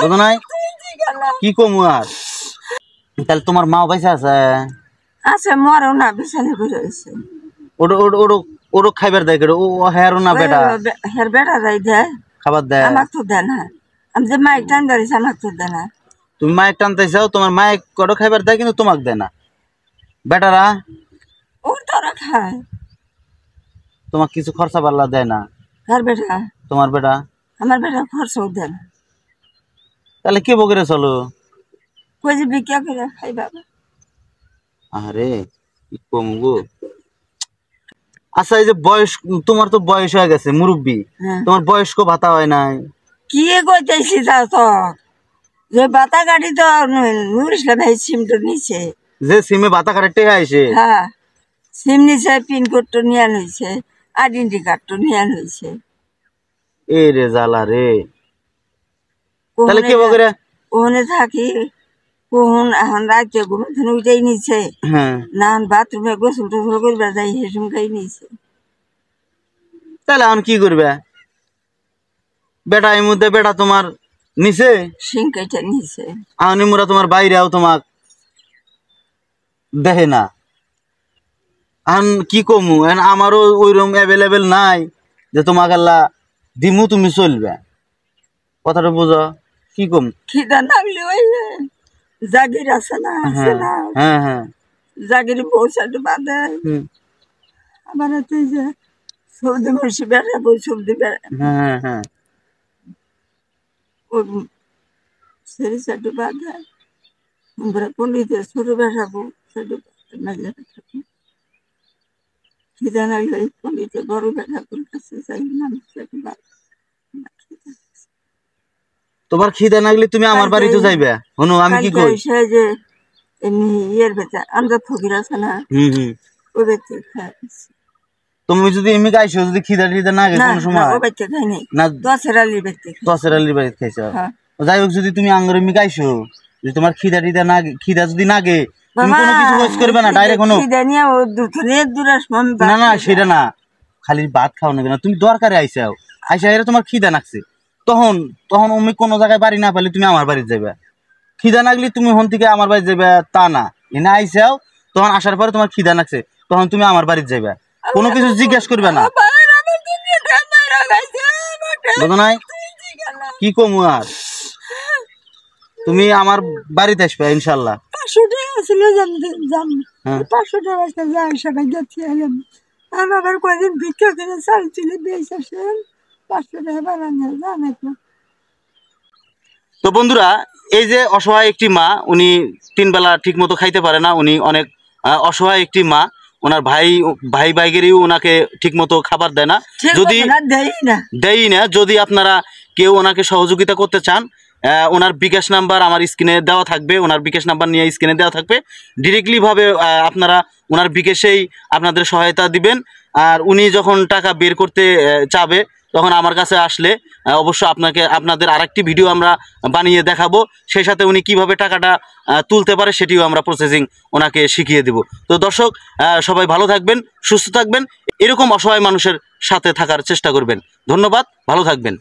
বুঝো নাই কি কমু আর তাহলে তোমার মা পয়সা আছে আছে মরও না বিছানে ঘুরে হয়েছে ওড়ো ওড়ো ওড়ো ওড়ো খাইবার দেয় কেডো ও হেরো না বেটা হের বেটা যাই দেয় খাবার দেয় আমার তো দেয় না আমি যে মাইক টান ধরেছি আমার তো দেয় না তুমি মাইক টানতেছাও তোমার মাইক কড়ো খাইবার দেয় কিন্তু তোমাকে দেয় না বেটারা ওর তোরা খায় তোমাকে কিছু খরচা পাল্লা দেয় না কার বেটা তোমার বেটা আমার বেটা খরচও দেয় না তাহলে কে বগরে চলো কই যে বিক্রিয়া করে খাই বাবা আরে কি কম গো আচ্ছা এই যে বয়স তোমার তো বয়স হয়ে গেছে মুরব্বি তোমার বয়স্ক ভাতা হয় নাই কি কইতেছি তা তো যে বাতা গাড়ি তো নুর ইসলাম ভাই সিম তো নিছে যে সিমে ভাতা কাটে আইছে হ্যাঁ সিম নিছে পিনকোড তো নিয়ে হয়েছে আইডেন্টি কার্ড তো নিয়ে হয়েছে এ রে জ্বালা রে তাহলে কি বগরে ওখানে থাকি কখন এখন রাতে ঘুমাতে উঠেই নিছে না বাথরুমে গোসল টোসল করবে যাই হেসুম খাই নিছে তাহলে এখন কি করবে বেটা এই মধ্যে বেটা তোমার নিছে সিংকাইটা নিছে আহনি মুরা তোমার বাইরেও তোমাক দেখে না এখন কি কমু এখন আমারও ওইরকম অ্যাভেলেবেল নাই যে তোমাকে আল্লাহ দিমু তুমি চলবে কথাটা বুঝো কি কম খিদা লাগলে ওই জাগির আছে না হ্যাঁ হ্যাঁ জাগির পৌঁছাতে বাদে আবার তুই যে সবজি মরছি বেড়াবো সবজি বেড়া হ্যাঁ হ্যাঁ ওই সেরি চাটু বাদে আমরা পন্ডিতের ছোট বেড়াবো সেটু নাগলে থাকি খিদা লাগলে পন্ডিতের বড় বেড়াবোর কাছে যাই না সেটু বাদে তোমার খিদা লাগলে তুমি আমার বাড়িতে যাইবে হনো আমি কি কই সে যে এমনি ইয়ের বেচা আমরা ফকির আছে না ওই ব্যক্তি খাইছি তুমি যদি এমনি খাইছো যদি খিদা টিদা না গে কোন সময় ওই ব্যক্তি খাই নাই না দশের আলির ব্যক্তি দশের আলির বাড়িতে খাইছো যাই হোক যদি তুমি আঙ্গুর এমনি খাইছো যদি তোমার খিদা টিদা না খিদা যদি না গে তুমি কোনো কিছু ওয়াজ করবে না ডাইরেক্ট কোনো খিদা নিয়ে ও দুপুরে দুরাস মন না না সেটা না খালি ভাত খাও না কেন তুমি দরকারে আইছাও আইসা এরা তোমার খিদা লাগছে তখন তখন আমি কোনো জায়গায় বাড়ি না পেলে তুমি আমার বাড়িতে যাবে খিদা লাগলে তুমি হন থেকে আমার বাড়িতে যাবে তা না এনে আইসাও তখন আসার পরে তোমার খিদা লাগছে তখন তুমি আমার বাড়িতে যাবে কোনো কিছু জিজ্ঞেস করবে না বুঝো নাই কি কমু আর তুমি আমার বাড়িতে আসবে ইনশাল্লাহ 500 টাকা ছিল জান 500 টাকা যাই সবাই যাচ্ছি আমি আবার কয়েকদিন ভিক্ষা করে চাল চিনি বেশ আসেন 500 টাকা বাড়ানো জানে তো তো বন্ধুরা এই যে অসহায় একটি মা উনি 3 বেলা ঠিক মতো খাইতে পারে না উনি অনেক অসহায় একটি মা ওনার ভাই বাইগেরও ওনাকে ঠিক মতো খাবার দেয় না যদি দেই না যদি আপনারা কেউ ওনাকে সহযোগিতা করতে চান ওনার বিকাশ নাম্বার আমার স্ক্রিনে দেওয়া থাকবে ওনার বিকাশ নাম্বার নিয়ে স্ক্রিনে দেওয়া থাকবে ডিরেক্টলি ভাবে আপনারা ওনার বিকাশেই আপনাদের সহায়তা দিবেন আর উনি যখন টাকা বের করতে চাবে তখন আমার কাছে আসলে অবশ্য আপনাদের আরেকটি ভিডিও আমরা বানিয়ে দেখাবো সেই সাথে উনি কিভাবে টাকাটা তুলতে পারে সেটিও আমরা প্রসেসিং ওনাকে শিখিয়ে দেব তো দর্শক সবাই ভালো থাকবেন সুস্থ থাকবেন এরকম অসহায় মানুষের সাথে থাকার চেষ্টা করবেন ধন্যবাদ ভালো থাকবেন